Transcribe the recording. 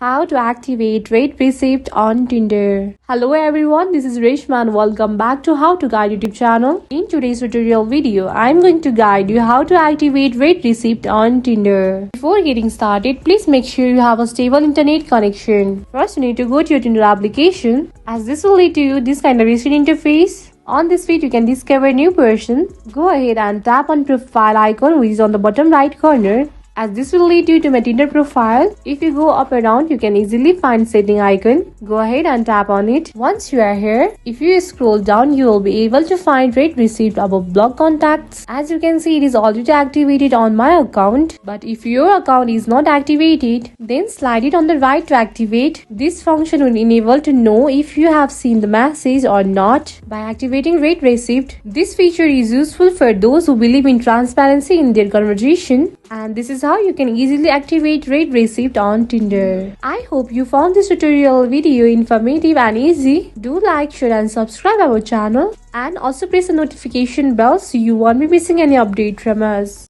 How to activate rate receipt on Tinder. Hello everyone, this is Reshma and welcome back to How to Guide YouTube channel. In today's tutorial video, I'm going to guide you how to activate rate receipt on Tinder. Before getting started, please make sure you have a stable internet connection. First, you need to go to your Tinder application, as this will lead to you this kind of receipt interface. On this feed, you can discover a new person. Go ahead and tap on profile icon, which is on the bottom right corner, as this will lead you to my Tinder profile. If you go up around, you can easily find setting icon. Go ahead and tap on it. Once you are here, if you scroll down, you will be able to find rate received above block contacts. As you can see, it is already activated on my account. But if your account is not activated, then slide it on the right to activate. This function will enable to know if you have seen the message or not. By activating rate received, this feature is useful for those who believe in transparency in their conversation. And this is how you can easily activate rate receipt on Tinder. I hope you found this tutorial video informative and easy. Do like, share and subscribe our channel. And also press the notification bell so you won't be missing any update from us.